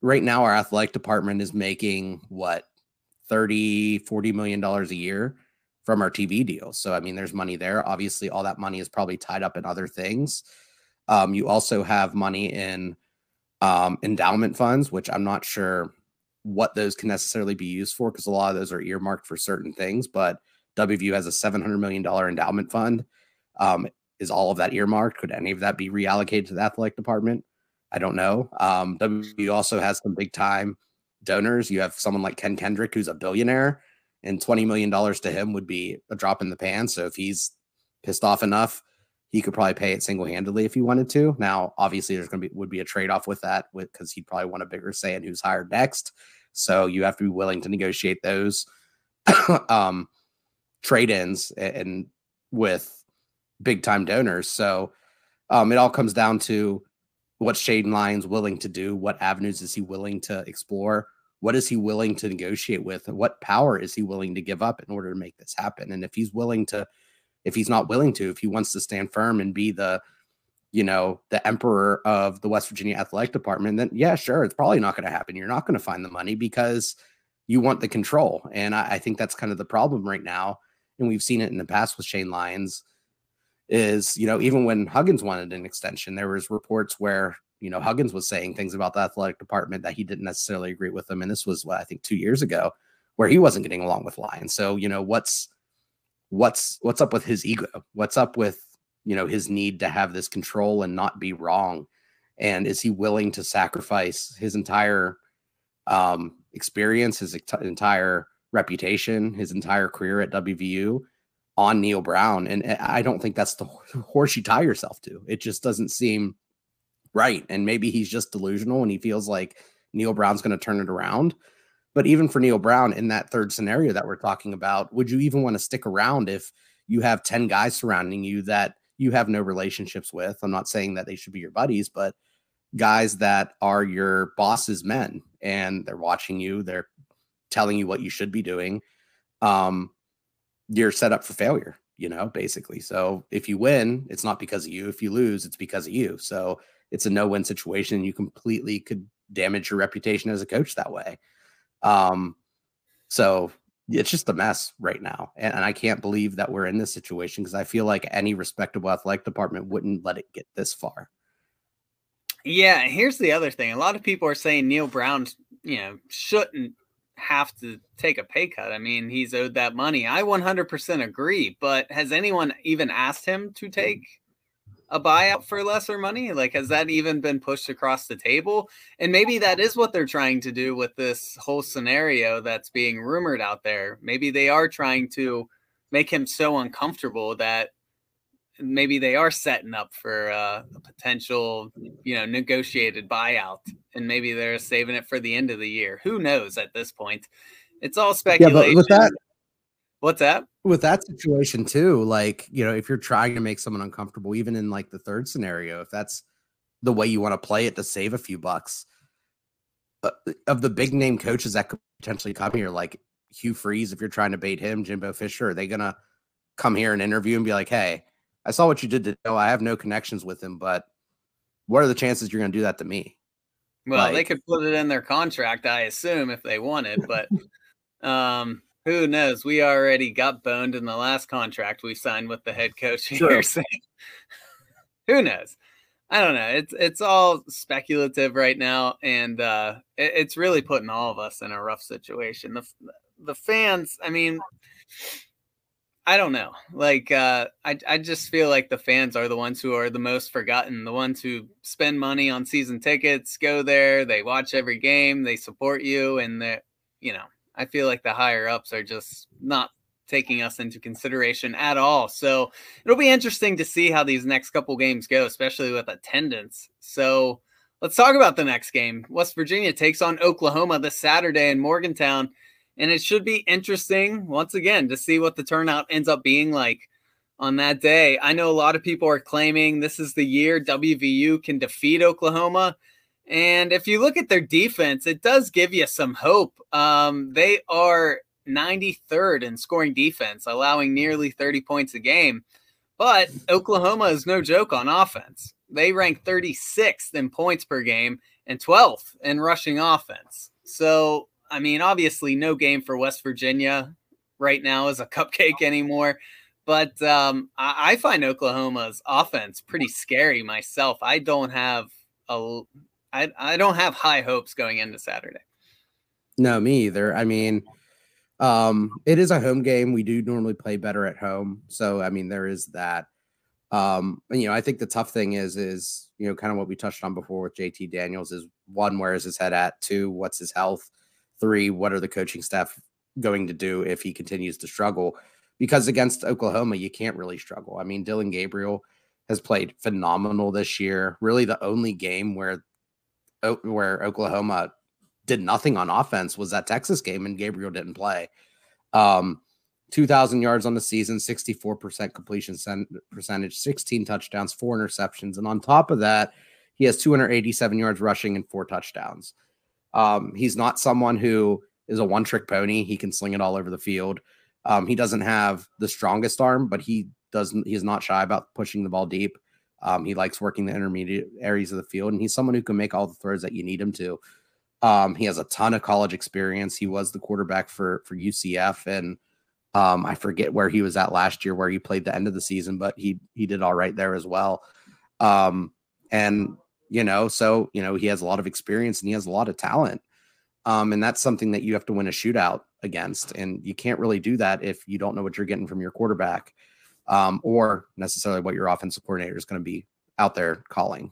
right now our athletic department is making $30-40 million a year from our TV deals. So, I mean, there's money there. Obviously, all that money is probably tied up in other things. You also have money in endowment funds, which I'm not sure what those can necessarily be used for because a lot of those are earmarked for certain things. But WVU has a $700 million endowment fund. Is all of that earmarked? Could any of that be reallocated to the athletic department? I don't know. WVU also has some big time donors. You have someone like Ken Kendrick, who's a billionaire, and $20 million to him would be a drop in the pan. So if he's pissed off enough, he could probably pay it single-handedly if he wanted to. Now, obviously, there's would be a trade-off with that because he'd probably want a bigger say in who's hired next. So you have to be willing to negotiate those trade-ins and with big-time donors. So it all comes down to what Shane Lyons willing to do, what avenues is he willing to explore, what is he willing to negotiate with, and what power is he willing to give up in order to make this happen. And if he's not willing to, if he wants to stand firm and be the emperor of the West Virginia athletic department, then yeah, sure, it's probably not going to happen. You're not going to find the money because you want the control. And I think that's kind of the problem right now. And we've seen it in the past with Shane Lyons is, even when Huggins wanted an extension, there was reports where, Huggins was saying things about the athletic department that he didn't necessarily agree with them. And this was I think 2 years ago where he wasn't getting along with Lyons. So, what's up with his ego? What's up with, his need to have this control and not be wrong? And is he willing to sacrifice his entire experience, his entire reputation, his entire career at WVU on Neal Brown? And I don't think that's the horse you tie yourself to. It just doesn't seem right. And maybe he's just delusional and he feels like Neal Brown's going to turn it around. But even for Neal Brown, in that third scenario that we're talking about, would you even want to stick around if you have 10 guys surrounding you that you have no relationships with? I'm not saying that they should be your buddies, but guys that are your boss's men, and they're watching you, they're telling you what you should be doing. You're set up for failure, basically. So if you win, it's not because of you. If you lose, it's because of you. So it's a no-win situation. You completely could damage your reputation as a coach that way. So it's just a mess right now. And I can't believe that we're in this situation, because I feel like any respectable athletic department wouldn't let it get this far. Yeah, here's the other thing. A lot of people are saying Neal Brown, shouldn't have to take a pay cut. I mean, he's owed that money. I 100% agree, but has anyone even asked him to take a buyout for lesser money? Like, has that even been pushed across the table? And maybe that is what they're trying to do with this whole scenario that's being rumored out there. Maybe they are trying to make him so uncomfortable that maybe they are setting up for a potential, negotiated buyout, and maybe they're saving it for the end of the year. Who knows at this point? It's all speculation. Yeah, but with that, what's that? With that situation too, like, if you're trying to make someone uncomfortable, even in like the third scenario, if that's the way you want to play it to save a few bucks, of the big name coaches that could potentially come here, like Hugh Freeze, if you're trying to bait him, Jimbo Fisher, are they going to come here and interview and be like, hey, I saw what you did today. I have no connections with him, but what are the chances you're going to do that to me? Well, they could put it in their contract, I assume, if they wanted, but who knows? We already got boned in the last contract we signed with the head coach here. So who knows? I don't know. It's all speculative right now, and it's really putting all of us in a rough situation. The fans, I mean, I don't know. Like, I just feel like the fans are the ones who are the most forgotten, the ones who spend money on season tickets, go there, they watch every game, they support you, and I feel like the higher ups are just not taking us into consideration at all. So it'll be interesting to see how these next couple games go, especially with attendance. So let's talk about the next game. West Virginia takes on Oklahoma this Saturday in Morgantown. And it should be interesting, once again, to see what the turnout ends up being like on that day. I know a lot of people are claiming this is the year WVU can defeat Oklahoma. And if you look at their defense, it does give you some hope. They are 93rd in scoring defense, allowing nearly 30 points a game. But Oklahoma is no joke on offense. They rank 36th in points per game and 12th in rushing offense. So, I mean, obviously no game for West Virginia right now is a cupcake anymore. But I find Oklahoma's offense pretty scary myself. I don't have high hopes going into Saturday. No, me either. I mean, it is a home game. We do normally play better at home. So, I mean, there is that. I think the tough thing is, kind of what we touched on before with JT Daniels is 1, where is his head at? 2, what's his health? 3, what are the coaching staff going to do if he continues to struggle? Because against Oklahoma, you can't really struggle. I mean, Dylan Gabriel has played phenomenal this year. Really the only game where Oklahoma did nothing on offense was that Texas game, and Gabriel didn't play. 2,000 yards on the season, 64% completion percentage, 16 touchdowns, 4 interceptions. And on top of that, he has 287 yards rushing and 4 touchdowns. He's not someone who is a one-trick pony. He can sling it all over the field. He doesn't have the strongest arm, but he's not shy about pushing the ball deep. He likes working the intermediate areas of the field, and he's someone who can make all the throws that you need him to. He has a ton of college experience. He was the quarterback for UCF, and I forget where he was at last year, where he played the end of the season, but he did all right there as well. So he has a lot of experience and he has a lot of talent. And that's something that you have to win a shootout against. And you can't really do that if you don't know what you're getting from your quarterback, or necessarily what your offensive coordinator is going to be out there calling.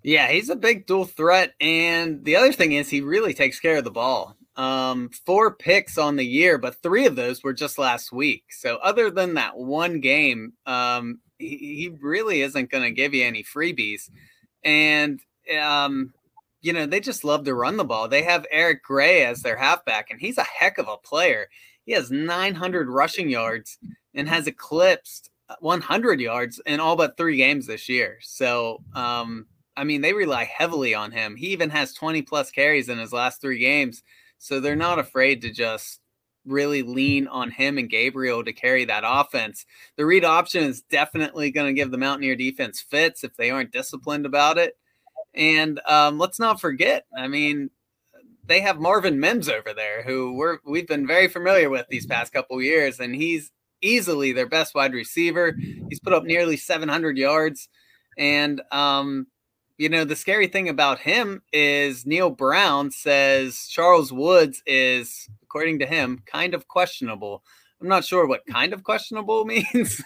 Yeah, he's a big dual threat. And the other thing is he really takes care of the ball. 4 picks on the year, but 3 of those were just last week. So other than that one game, he really isn't going to give you any freebies. And, they just love to run the ball. They have Eric Gray as their halfback, and he's a heck of a player. He has 900 rushing yards and has eclipsed 100 yards in all but 3 games this year. So, they rely heavily on him. He even has 20-plus carries in his last 3 games. So they're not afraid to just really lean on him and Gabriel to carry that offense. The read option is definitely going to give the Mountaineer defense fits if they aren't disciplined about it. And let's not forget, they have Marvin Mims over there, who we've been very familiar with these past couple of years, and he's easily their best wide receiver. He's put up nearly 700 yards. And, the scary thing about him is Neal Brown says Charles Woods is, according to him, kind of questionable. I'm not sure what kind of questionable means.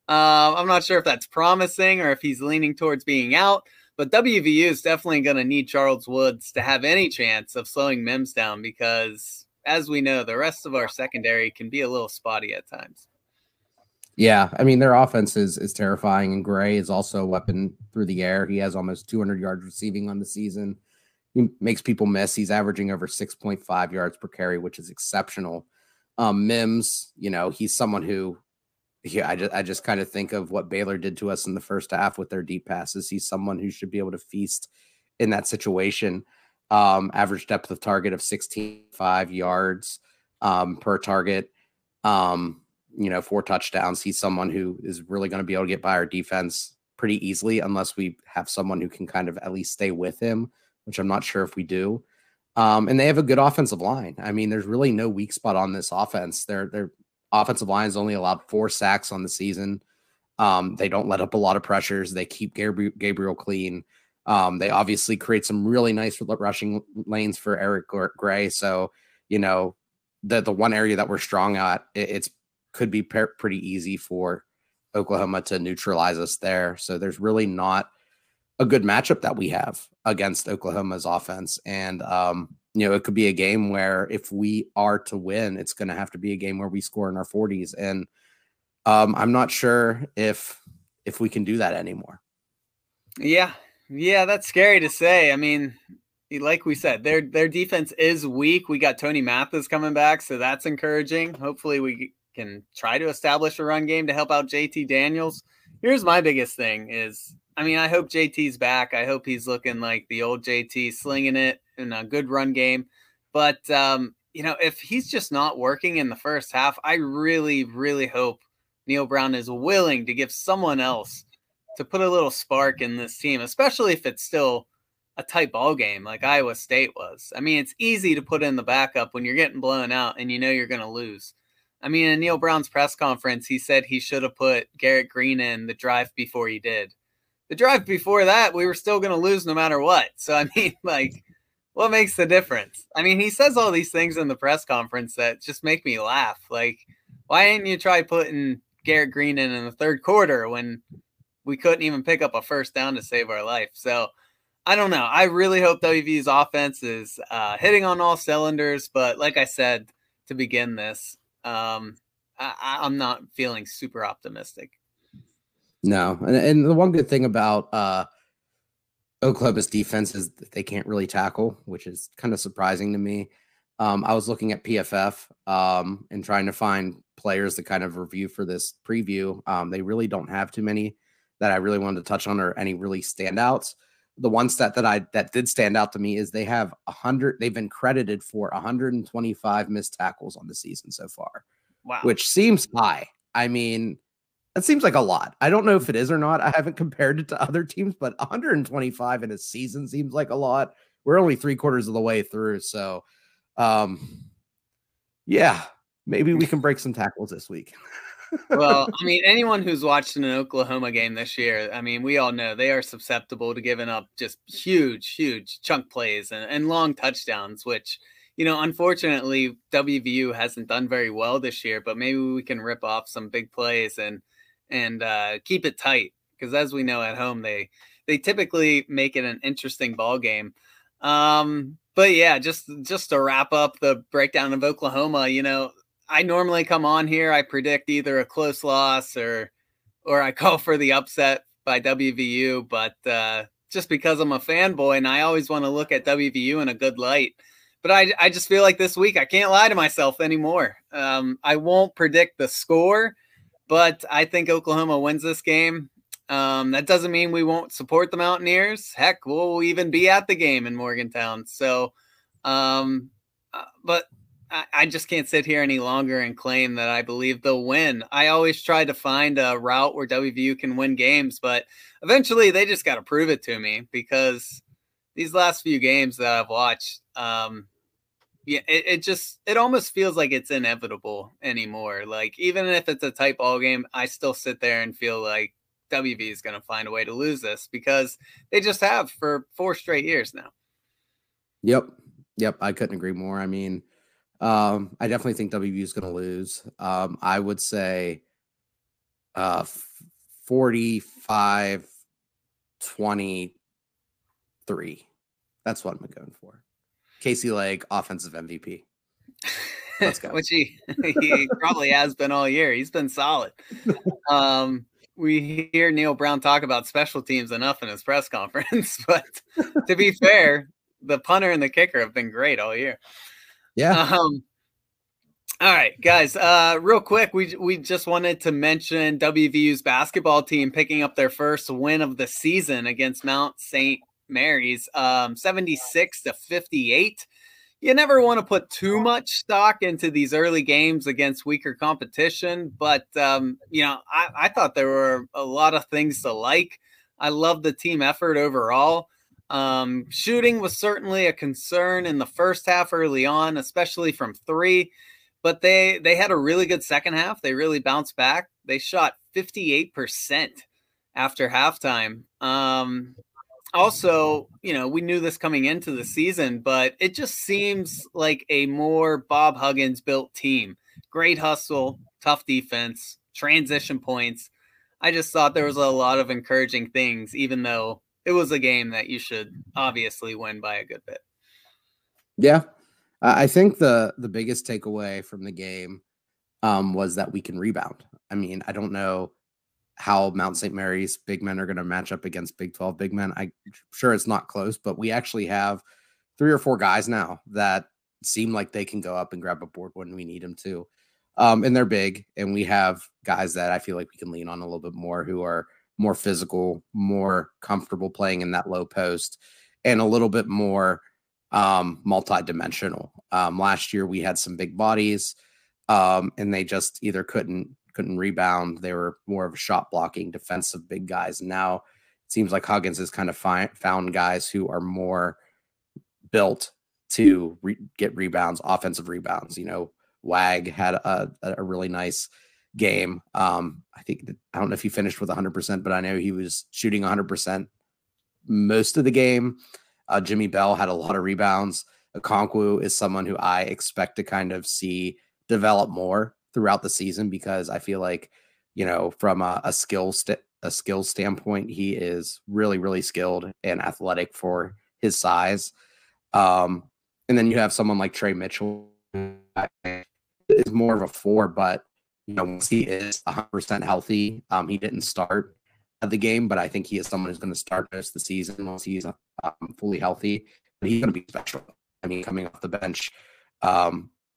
I'm not sure if that's promising or if he's leaning towards being out. But WVU is definitely going to need Charles Woods to have any chance of slowing Mims down because, as we know, the rest of our secondary can be a little spotty at times. Yeah, their offense is terrifying, and Gray is also a weapon through the air. He has almost 200 yards receiving on the season. He makes people miss. He's averaging over 6.5 yards per carry, which is exceptional. Mims, he's someone who, I just kind of think of what Baylor did to us in the first half with their deep passes. He's someone who should be able to feast in that situation. Average depth of target of 16.5 yards per target. 4 touchdowns. He's someone who is really going to be able to get by our defense pretty easily unless we have someone who can kind of at least stay with him, which I'm not sure if we do. And they have a good offensive line. There's really no weak spot on this offense. Their offensive line has only allowed 4 sacks on the season. They don't let up a lot of pressures. They keep Gabriel clean. They obviously create some really nice rushing lanes for Eric Gray. So, the one area that we're strong at, it's could be pretty easy for Oklahoma to neutralize us there. So there's really not a good matchup that we have against Oklahoma's offense. And, it could be a game where if we are to win, it's going to have to be a game where we score in our 40s. And I'm not sure if we can do that anymore. Yeah, that's scary to say. Like we said, their defense is weak. We got Tony Mathis coming back, so that's encouraging. Hopefully we can try to establish a run game to help out JT Daniels. Here's my biggest thing is, I hope JT's back. I hope he's looking like the old JT, slinging it in a good run game. But, if he's just not working in the first half, I really, really hope Neal Brown is willing to give someone else to put a little spark in this team, especially if it's still a tight ball game like Iowa State was. It's easy to put in the backup when you're getting blown out and you're going to lose. In Neal Brown's press conference, he said he should have put Garrett Green in the drive before he did. The drive before that, we were still going to lose no matter what. So, what makes the difference? He says all these things in the press conference that just make me laugh. Like, why didn't you try putting Garrett Green in the third quarter when we couldn't even pick up a first down to save our life? So, I don't know. I really hope WVU's offense is hitting on all cylinders. But like I said to begin this, I'm not feeling super optimistic. No. And the one good thing about Oklahoma's defense is that they can't really tackle, which is kind of surprising to me. I was looking at PFF and trying to find players to kind of review for this preview. They really don't have too many that I really wanted to touch on or any really standouts. The one stat that did stand out to me is they have 100. They've been credited for 125 missed tackles on the season so far. Wow, which seems high. That seems like a lot. I don't know if it is or not. I haven't compared it to other teams, but 125 in a season seems like a lot. We're only 3/4 of the way through, so yeah, maybe we can break some tackles this week. Well, I mean, anyone who's watched an Oklahoma game this year, I mean, we all know they are susceptible to giving up just huge chunk plays and long touchdowns, which, unfortunately, WVU hasn't done very well this year, but maybe we can rip off some big plays and keep it tight. Because as we know at home, they typically make it an interesting ball game. But yeah, just to wrap up the breakdown of Oklahoma, I normally come on here. I predict either a close loss or I call for the upset by WVU. But just because I'm a fanboy and I always want to look at WVU in a good light. But I just feel like this week I can't lie to myself anymore. I won't predict the score, but I think Oklahoma wins this game. That doesn't mean we won't support the Mountaineers. Heck, we'll even be at the game in Morgantown. So, but I just can't sit here any longer and claim that I believe they'll win. I always try to find a route where WVU can win games, but eventually they just got to prove it to me, because these last few games that I've watched, it almost feels like it's inevitable anymore. Like, even if it's a tight ball game, I still sit there and feel like WV is going to find a way to lose this, because they just have for 4 straight years now. Yep. I couldn't agree more. I mean, I definitely think WVU is going to lose. I would say 45-23. That's what I'm going for. Casey Legg, offensive MVP. Let's go. Which he probably has been all year. He's been solid. We hear Neal Brown talk about special teams enough in his press conference, but to be fair, the punter and the kicker have been great all year. Yeah. All right, guys, real quick, we just wanted to mention WVU's basketball team picking up their first win of the season against Mount St. Mary's, 76-58. You never want to put too much stock into these early games against weaker competition, but I thought there were a lot of things to like. I love the team effort overall. Shooting was certainly a concern in the first half early on, especially from 3, but they had a really good second half. They really bounced back. They shot 58% after halftime. Also, we knew this coming into the season, but it just seems like a more Bob Huggins built team. Great hustle, tough defense, transition points. I just thought there was a lot of encouraging things, even though it was a game that you should obviously win by a good bit. Yeah. I think the biggest takeaway from the game was that we can rebound. I mean, I don't know how Mount St. Mary's big men are going to match up against Big 12 big men. I'm sure it's not close, but we actually have 3 or 4 guys now that seem like they can go up and grab a board when we need them to. And they're big, and we have guys that I feel like we can lean on a little bit more, who are more physical, more comfortable playing in that low post, and a little bit more multi-dimensional. Last year we had some big bodies, and they just either couldn't rebound. They were more of a shot blocking defensive big guys. And now it seems like Huggins has kind of found guys who are more built to get rebounds, offensive rebounds. Wag had a really nice game. I don't know if he finished with 100%, but I know he was shooting 100% most of the game. Jimmy Bell had a lot of rebounds. Okonkwo is someone who I expect to kind of see develop more throughout the season, because I feel like, from a skill standpoint, he is really, really skilled and athletic for his size. And then you have someone like Trey Mitchell, who is more of a 4, but once he is 100% healthy, he didn't start the game, but I think he is someone who's going to start most of the season once he's fully healthy. But he's going to be special. I mean, coming off the bench,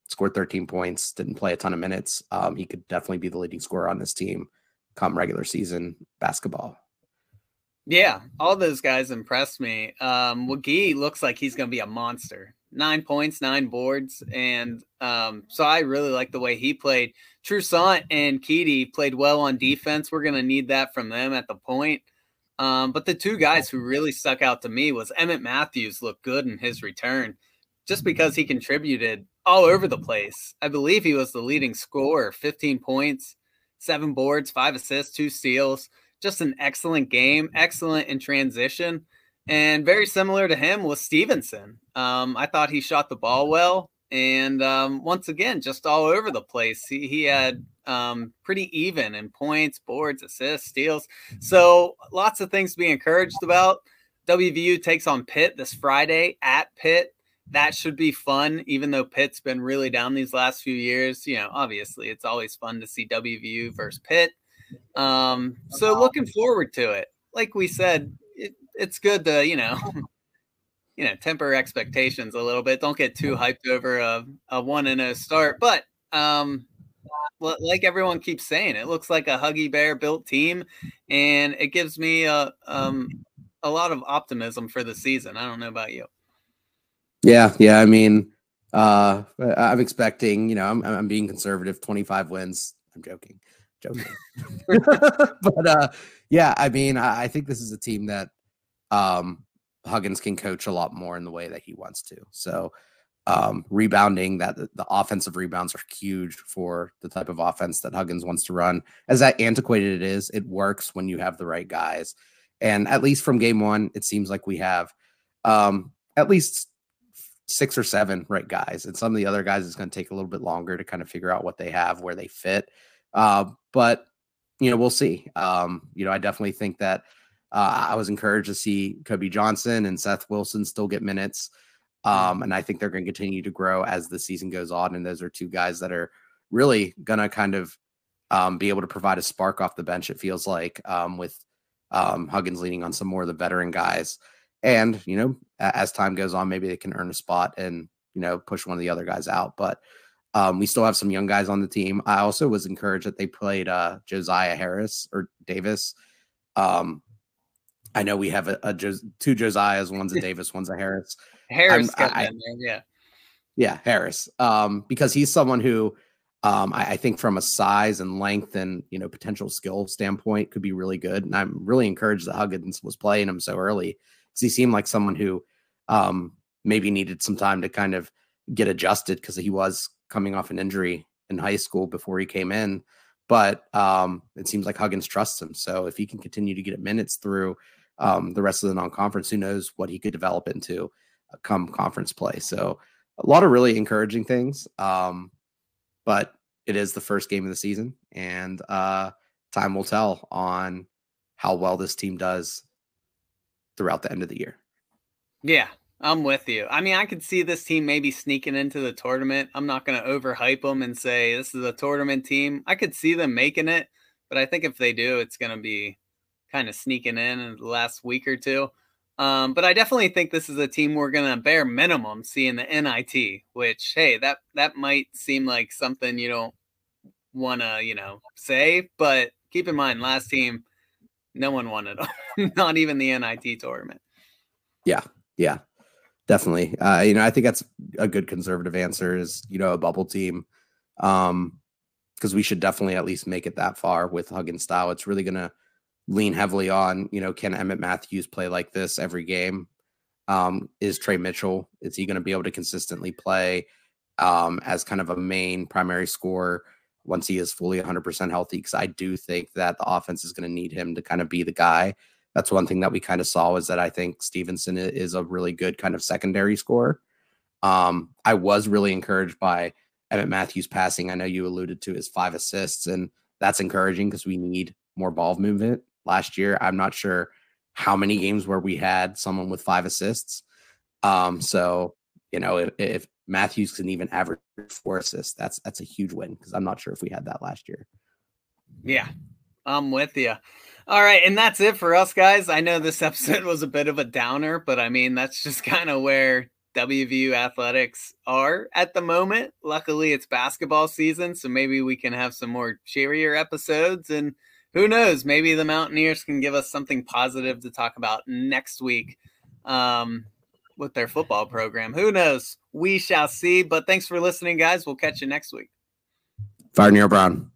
scored 13 points, didn't play a ton of minutes. He could definitely be the leading scorer on this team come regular season basketball. Yeah, all those guys impressed me. Wagi looks like he's going to be a monster. 9 points, 9 boards. And so I really like the way he played. Toussaint and Keedy played well on defense. We're going to need that from them at the point. But the 2 guys who really stuck out to me was Emmett Matthews looked good in his return, just because he contributed all over the place. I believe he was the leading scorer, 15 points, 7 boards, 5 assists, 2 steals. Just an excellent game, excellent in transition. And very similar to him was Stevenson. I thought he shot the ball well. And once again, just all over the place. He had pretty even in points, boards, assists, steals. So lots of things to be encouraged about. WVU takes on Pitt this Friday at Pitt. That should be fun, even though Pitt's been really down these last few years. You know, obviously, it's always fun to see WVU versus Pitt. So looking forward to it. Like we said, it's good to, temper expectations a little bit. Don't get too hyped over a 1-0 start. But like everyone keeps saying, it looks like a Huggy Bear built team, and it gives me a lot of optimism for the season. I don't know about you. Yeah. I mean, I'm expecting, I'm being conservative, 25 wins. I'm joking. But yeah, I mean, I think this is a team that Huggins can coach a lot more in the way that he wants to. So rebounding, that the offensive rebounds are huge for the type of offense that Huggins wants to run. As that antiquated it is, it works when you have the right guys. And at least from game 1, it seems like we have at least 6 or 7 right guys. And some of the other guys, it's going to take a little bit longer to kind of figure out what they have, where they fit. But, we'll see. I definitely think that I was encouraged to see Kobe Johnson and Seth Wilson still get minutes. And I think they're going to continue to grow as the season goes on. And those are 2 guys that are really going to kind of be able to provide a spark off the bench, it feels like, with Huggins leaning on some more of the veteran guys. And, as time goes on, maybe they can earn a spot and, push one of the other guys out. But we still have some young guys on the team. I also was encouraged that they played Josiah Harris or Davis. I know we have 2 Josiahs, one's a Davis, one's a Harris. Harris got in there, yeah, Harris. Because he's someone who I think from a size and length and potential skill standpoint could be really good. And I'm really encouraged that Huggins was playing him so early, because he seemed like someone who maybe needed some time to kind of get adjusted, because he was coming off an injury in high school before he came in. But it seems like Huggins trusts him. So if he can continue to get minutes through the rest of the non-conference, who knows what he could develop into come conference play. So a lot of really encouraging things. But it is the first game of the season, and time will tell on how well this team does throughout the end of the year. Yeah, I'm with you. I mean, I could see this team maybe sneaking into the tournament. I'm not going to overhype them and say this is a tournament team. I could see them making it, but I think if they do, it's going to be kind of sneaking in the last week or 2. But I definitely think this is a team we're going to bare minimum see in the NIT, which, hey, that might seem like something you don't want to, say, but keep in mind, last team, no one wanted them, not even the NIT tournament. Yeah, definitely. I think that's a good conservative answer is, a bubble team. Because we should definitely at least make it that far with Huggins style. It's really going to lean heavily on, can Emmett Matthews play like this every game? Is Trey Mitchell, is he going to be able to consistently play as kind of a main primary scorer once he is fully 100% healthy? Because I do think that the offense is going to need him to kind of be the guy. That's one thing that we kind of saw, is that I think Stevenson is a really good kind of secondary scorer. I was really encouraged by Emmett Matthews passing. I know you alluded to his 5 assists, and that's encouraging because we need more ball movement. Last year, I'm not sure how many games where we had someone with 5 assists. So, if Matthews can even average 4 assists, that's a huge win, because I'm not sure if we had that last year. Yeah, I'm with you. All right, and that's it for us, guys. I know this episode was a bit of a downer, but I mean, that's just kind of where WVU athletics are at the moment. Luckily, it's basketball season, so maybe we can have some more cheerier episodes, and who knows, maybe the Mountaineers can give us something positive to talk about next week with their football program. Who knows? We shall see, but thanks for listening, guys. We'll catch you next week. Fire Neal Brown.